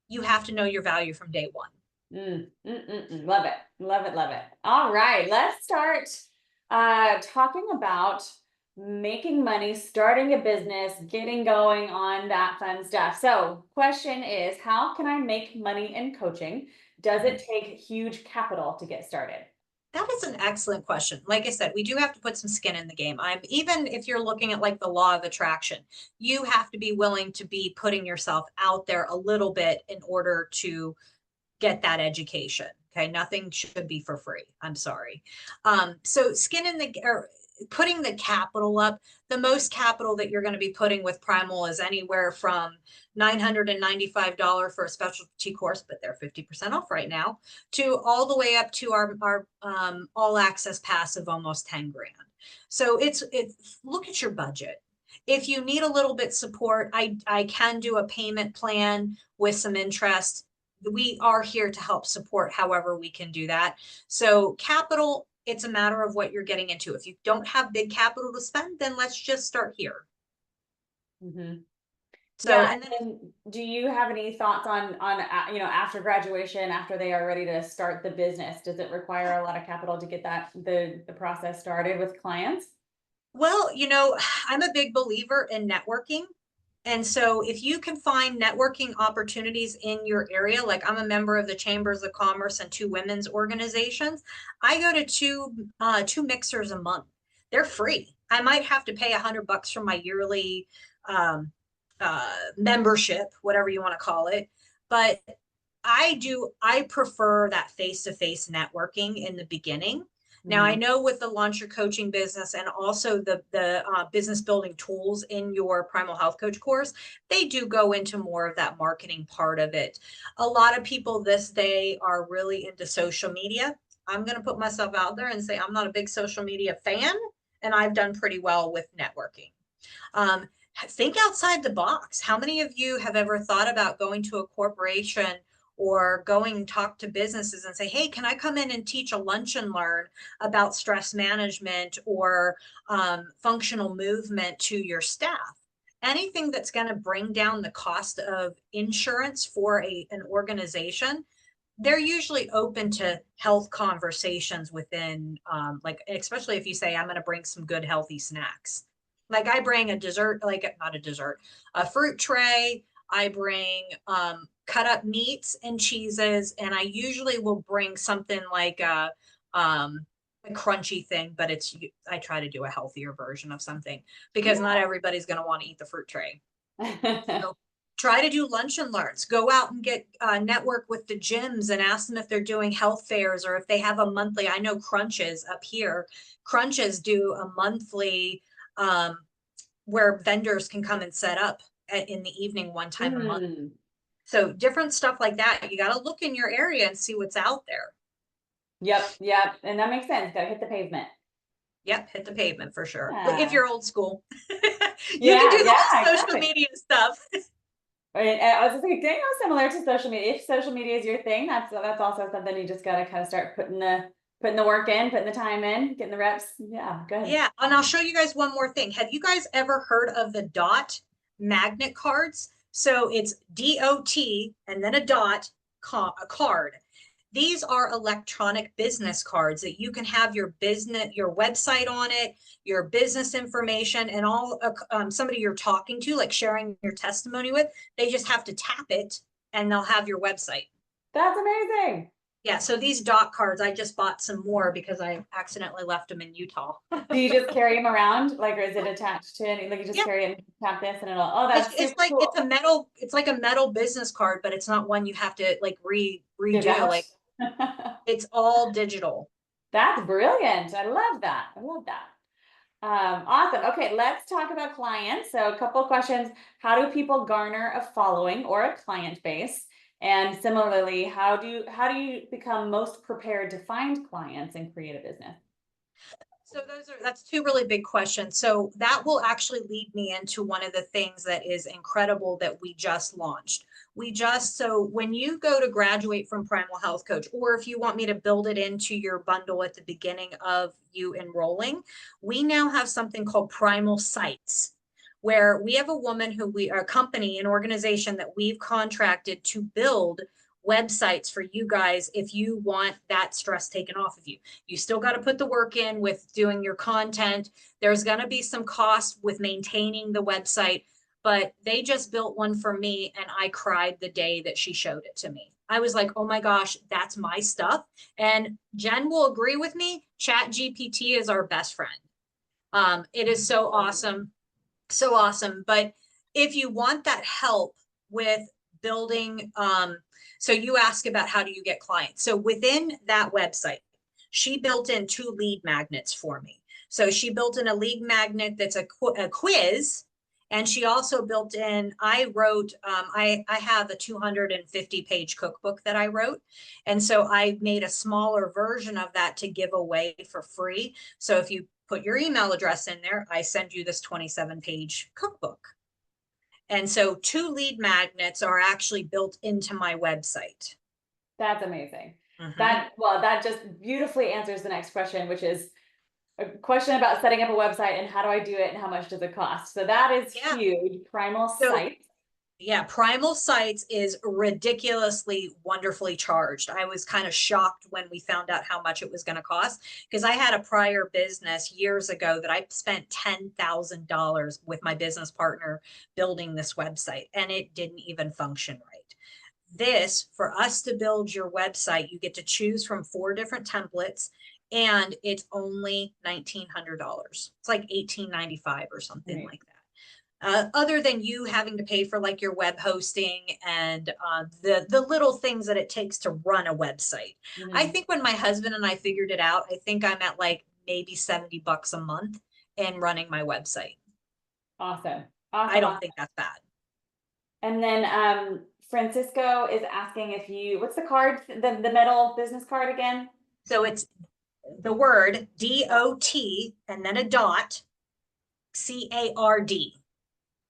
You have to know your value from day one. Love it. Love it. Love it. All right. Let's start talking about making money, starting a business, getting going on that fun stuff. So question is, how can I make money in coaching? Does it take huge capital to get started? That is an excellent question. Like I said, we do have to put some skin in the game. Even if you're looking at like the law of attraction, you have to be willing to be putting yourself out there a little bit in order to get that education. Okay. Nothing should be for free. I'm sorry. So skin in the, or putting the capital up, the most capital that you're going to be putting with Primal is anywhere from $995 for a specialty course, but they're 50% off right now, to all the way up to our all access pass of almost 10 grand. So it's look at your budget. If you need a little bit support, I can do a payment plan with some interest. We are here to help support however we can do that. So capital, it's a matter of what you're getting into. If you don't have big capital to spend, then let's just start here. Mm-hmm. So, yeah, and then do you have any thoughts on you know, after graduation, after they are ready to start the business, does it require a lot of capital to get that the process started with clients? well, you know, I'm a big believer in networking. And so if you can find networking opportunities in your area, like I'm a member of the Chambers of Commerce and two women's organizations, I go to two mixers a month. They're free. I might have to pay $100 for my yearly um, membership, whatever you want to call it. But I prefer that face-to-face networking in the beginning. Now, I know with the launch your coaching business and also the business building tools in your Primal Health Coach course, they do go into more of that marketing part of it. A lot of people this day are really into social media. I'm going to put myself out there and say I'm not a big social media fan, and I've done pretty well with networking. Think outside the box. How many of you have ever thought about going to a corporation or going and talk to businesses and say, hey, can I come in and teach a lunch and learn about stress management or functional movement to your staff? Anything that's going to bring down the cost of insurance for an organization, they're usually open to health conversations within, like, especially if you say, I'm going to bring some good healthy snacks. Like I bring a dessert, like not a dessert, a fruit tray. I bring cut up meats and cheeses, and I usually will bring something like a crunchy thing, but I try to do a healthier version of something because not everybody's going to want to eat the fruit tray. So try to do lunch and learns. Go out and get network with the gyms and ask them if they're doing health fairs or if they have a monthly. I know Crunches up here. Crunches do a monthly where vendors can come and set up in the evening one time a month. So different stuff like that. You got to look in your area and see what's out there. Yep, yep. And that makes sense. Gotta hit the pavement. Yep, hit the pavement for sure. Yeah. If you're old school, you Yeah, can do the yeah, whole social exactly. media stuff. I was just like, dang, similar to social media. If social media is your thing, that's also something you just gotta kind of start putting the work in, putting the time in, getting the reps. Yeah, good. Yeah, and I'll show you guys one more thing. Have you guys ever heard of the dot magnet cards? So it's DOT and then a dot a card. These are electronic business cards that you can have your business, your website on it, your business information, and all somebody you're talking to, like sharing your testimony with. They just have to tap it, and they'll have your website. That's amazing. Yeah, so these dot cards, I just bought some more because I accidentally left them in Utah. Do you just carry them around, like, or is it attached to it? Like you just Yeah, carry it and tap this, and it'll. Oh, it's that's it's super like cool. it's like a metal business card, but it's not one you have to like Give redo. out. Like it's all digital. That's brilliant. I love that. I love that. Awesome. Okay, let's talk about clients. So a couple of questions. How do people garner a following or a client base? And similarly, how do you become most prepared to find clients and create a business? So that's two really big questions. So that will actually lead me into one of the things that is incredible that we just launched. So when you go to graduate from Primal Health Coach, or if you want me to build it into your bundle at the beginning of you enrolling, we now have something called Primal Sites, where we have a woman a company, an organization that we've contracted to build websites for you guys if you want that stress taken off of you. You still got to put the work in with doing your content. There's going to be some cost with maintaining the website, but they just built one for me and I cried the day that she showed it to me. I was like, oh my gosh, that's my stuff. And Jen will agree with me. Chat GPT is our best friend. It is so awesome. So awesome. But if you want that help with building, so you ask about how do you get clients. So within that website, she built in 2 lead magnets for me. So she built in a lead magnet that's a quiz. And she also built in, I have a 250 page cookbook that I wrote. And so I made a smaller version of that to give away for free. So if you put your email address in there, I send you this 27-page cookbook. And so 2 lead magnets are actually built into my website. That's amazing. Mm-hmm. That just beautifully answers the next question, which is a question about setting up a website and how do I do it and how much does it cost? So that is Yeah. huge. Primal So site. yeah, Primal Sites is ridiculously wonderfully charged. I was kind of shocked when we found out how much it was going to cost because I had a prior business years ago that I spent $10,000 with my business partner building this website and it didn't even function right. This, for us to build your website, you get to choose from 4 different templates and it's only $1,900. It's like $18.95 or something like that. Other than you having to pay for like your web hosting and the little things that it takes to run a website. I Mhm. think when my husband and I figured it out, I think I'm at like maybe $70 a month in running my website. Awesome. I Awesome. don't Awesome. think that's bad. And then Francisco is asking if you, what's the card, the metal business card again? So it's the word DOT and then a dot CARD.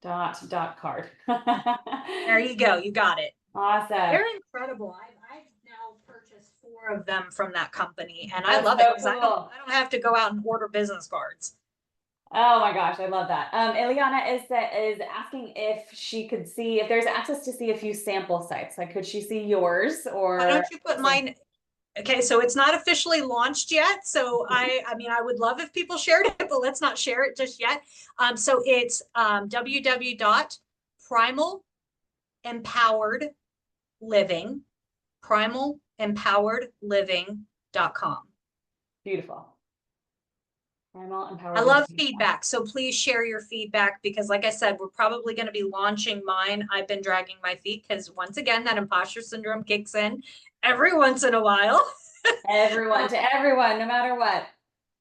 Dot card. There you go. You got it. Awesome. They're incredible. I've now purchased 4 of them from that company, and I That's love it so because cool. I don't have to go out and order business cards. Oh my gosh, I love that. Ileana is asking if she could see if there's access to see a few sample sites. Like, could she see yours Why or? don't you put mine? Okay, so it's not officially launched yet. So I mean, I would love if people shared it, but let's not share it just yet. So it's www.primal empowered living, primalempoweredliving.com. Beautiful. Primal I empowered love living. feedback. So please share your feedback because, like I said, we're probably going to be launching mine. I've been dragging my feet because, once again, that imposter syndrome kicks in every once in a while. Everyone to everyone, no matter what.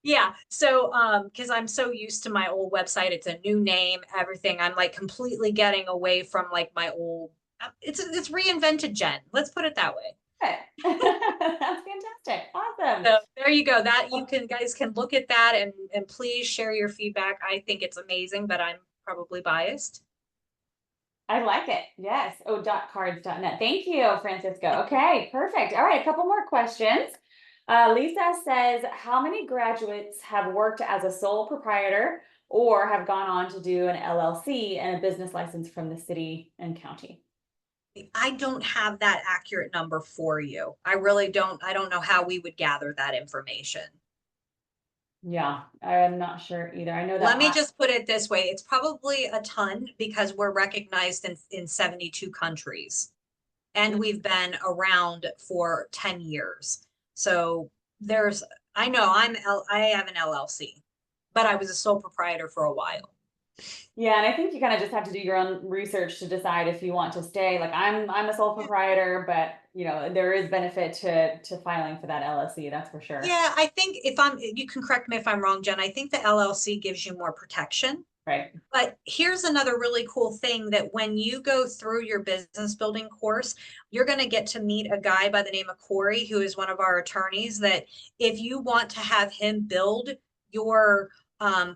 Yeah. So, because I'm so used to my old website, it's a new name, everything. I'm like completely getting away from like my old. It's reinvented Jen. Let's put it that way. Good. That's fantastic. Awesome. So there you go. That you can guys can look at that and please share your feedback. I think it's amazing, but I'm probably biased. I like it. Yes. Oh, cards.net. Thank you, Francisco. Okay, perfect. All right, a couple more questions. Lisa says, how many graduates have worked as a sole proprietor or have gone on to do an LLC and a business license from the city and county? I don't have that accurate number for you. I really don't. I don't know how we would gather that information. Yeah, I'm not sure either. I know Let that me just put it this way. It's probably a ton because we're recognized in 72 countries and we've been around for 10 years. So there's, I know I have an LLC, but I was a sole proprietor for a while. Yeah, and I think you kind of just have to do your own research to decide if you want to stay. Like I'm a sole proprietor, but there is benefit to filing for that LLC, that's for sure. Yeah, I think you can correct me if I'm wrong, Jen. I think the LLC gives you more protection. Right. But here's another really cool thing that when you go through your business building course, you're going to get to meet a guy by the name of Corey, who is one of our attorneys, that if you want to have him build your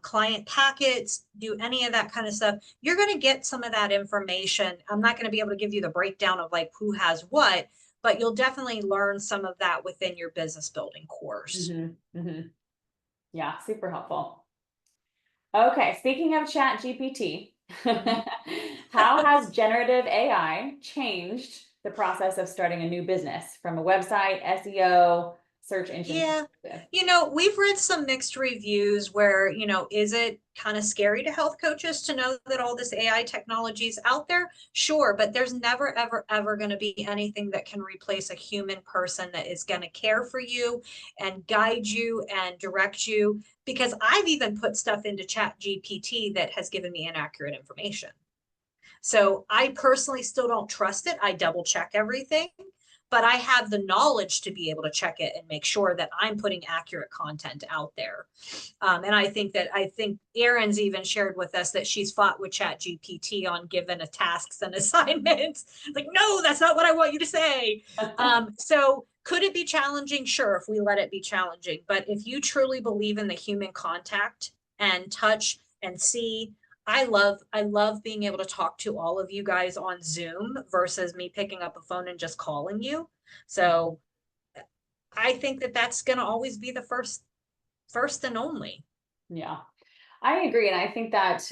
client packets, do any of that kind of stuff, you're going to get some of that information. I'm not going to be able to give you the breakdown of like who has what, but you'll definitely learn some of that within your business building course. Yeah, super helpful. Okay, speaking of Chat GPT, Mhm. how has generative AI changed the process of starting a new business from a website, SEO, search engine Yeah. perspective? We've read some mixed reviews where, is it kind of scary to health coaches to know that all this AI technology is out there? Sure, but there's never, ever, ever going to be anything that can replace a human person that is going to care for you and guide you and direct you. Because I've even put stuff into Chat GPT that has given me inaccurate information. So I personally still don't trust it. I double check everything, but I have the knowledge to be able to check it and make sure that I'm putting accurate content out there. And I think Erin's even shared with us that she's fought with Chat GPT on given a tasks and assignments. Like, no, that's not what I want you to say. So could it be challenging? Sure, if we let it be challenging. But if you truly believe in the human contact and touch and see, I love being able to talk to all of you guys on Zoom versus me picking up a phone and just calling you. So I think that that's going to always be the first and only. Yeah, I agree. And I think that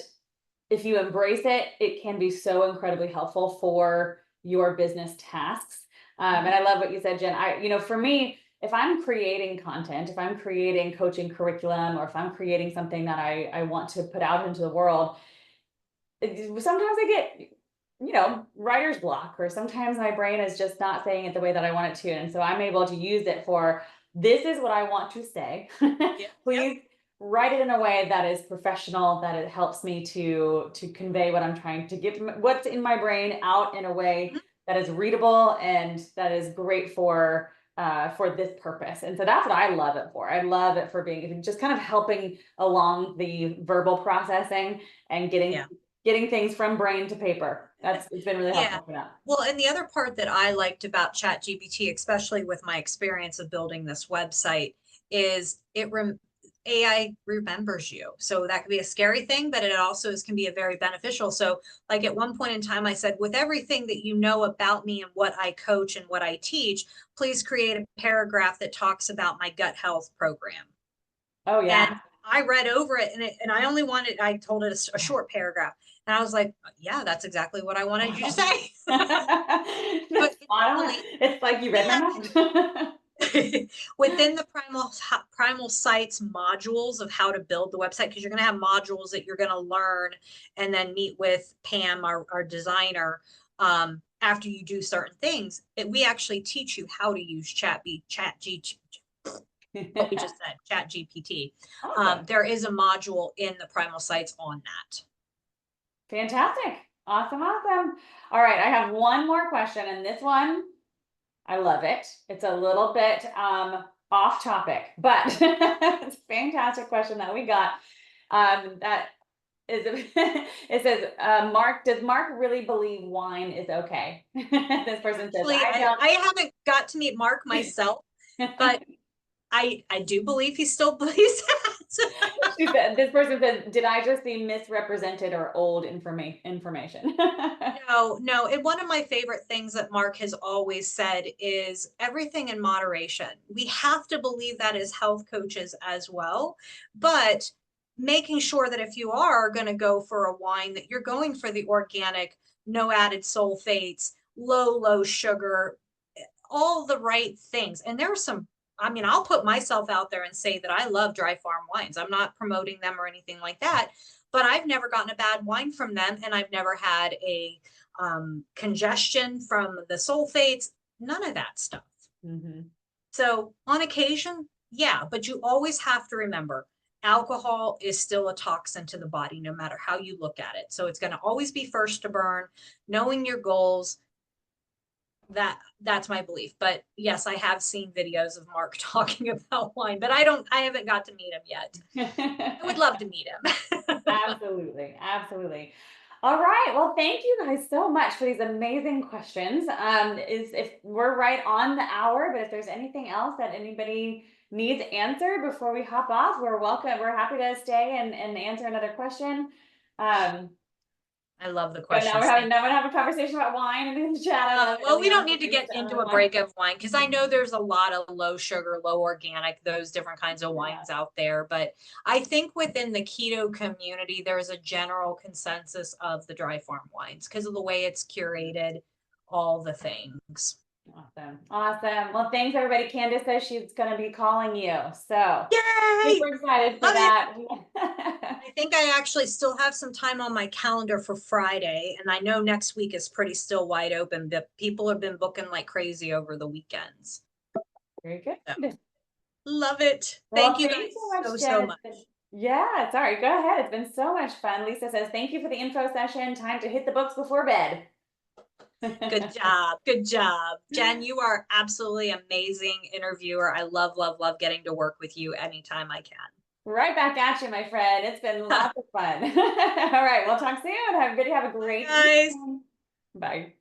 if you embrace it, it can be so incredibly helpful for your business tasks. And I love what you said, Jen. For me, if I'm creating content, if I'm creating coaching curriculum, or if I'm creating something that I want to put out into the world, sometimes I get, writer's block, or sometimes my brain is just not saying it the way that I want it to. And so I'm able to use it for, this is what I want to say. Yeah. Yep. Please write it in a way that is professional, that it helps me to convey what I'm trying to get, what's in my brain, out in a way Mhm. that is readable and that is great for this purpose. And so that's what I love it for. I love it for being just kind of helping along the verbal processing and getting Yeah. getting things from brain to paper. It's been really Yeah. helpful for that. Well, and the other part that I liked about ChatGPT, especially with my experience of building this website, is AI remembers you. So that could be a scary thing, but it also can be a very beneficial. So, like at one point in time, I said, with everything that you know about me and what I coach and what I teach, please create a paragraph that talks about my gut health program. Oh yeah. And I read over it and I told it a short paragraph. And I was like, yeah, that's exactly what I wanted you to say. That's But it's spot on. really, It's like you read my yeah. mind. Within the primal sites modules of how to build the website, because you're going to have modules that you're going to learn and then meet with Pam, our designer, after you do certain things. We actually teach you how to use what we just said, Chat GPT. Awesome. There is a module in the primal sites on that. Fantastic. Awesome, awesome. All right, I have one more question, and this one, I love it. It's a little bit off topic, but it's a fantastic question that we got. That is, it says, Mark, does Mark really believe wine is okay? This person says, Actually, I don't. I haven't got to meet Mark myself, but I do believe he still believes that. She said, this person said, did I just see misrepresented or old information? No. And one of my favorite things that Mark has always said is everything in moderation. We have to believe that as health coaches as well, but making sure that if you are going to go for a wine, that you're going for the organic, no added sulfates, low sugar, all the right things. And there are some, I mean, I'll put myself out there and say that I love Dry Farm wines. I'm not promoting them or anything like that, but I've never gotten a bad wine from them. And I've never had a congestion from the sulfates, none of that stuff. Mm-hmm. So on occasion, yeah, but you always have to remember alcohol is still a toxin to the body, no matter how you look at it. So it's going to always be first to burn, knowing your goals. That's my belief. But yes, I have seen videos of Mark talking about wine, but I haven't got to meet him yet. I would love to meet him. Absolutely. Absolutely. All right. Well, thank you guys so much for these amazing questions. Is if we're right on the hour, but if there's anything else that anybody needs answered before we hop off, we're welcome. We're happy to stay and answer another question. I love the But now questions. we're having a conversation about wine and in the chat. I love it. Well, And we the don't answer need to is get into a wine. break of wine because I know there's a lot of low sugar, low organic, those different kinds of wines out there. But I think within the keto community, there's a general consensus of the Dry Farm wines because of the way it's curated, all the things. Awesome. Awesome. Well, thanks everybody. Candace says she's going to be calling you. So Yay! super excited for Love it. that. I think I actually still have some time on my calendar for Friday, and I know next week is pretty still wide open, but people have been booking like crazy over the weekends. Very good. So, love it. Well, Thank you guys so much, so, Jen. so much. Yeah, sorry. Go ahead. It's been so much fun. Lisa says, thank you for the info session. Time to hit the books before bed. Good job. Good job. Jen, you are absolutely amazing interviewer. I love getting to work with you anytime I can. Right back at you, my friend. It's been lots of fun. All right. We'll talk soon. Have a great Bye, guys. evening. Bye.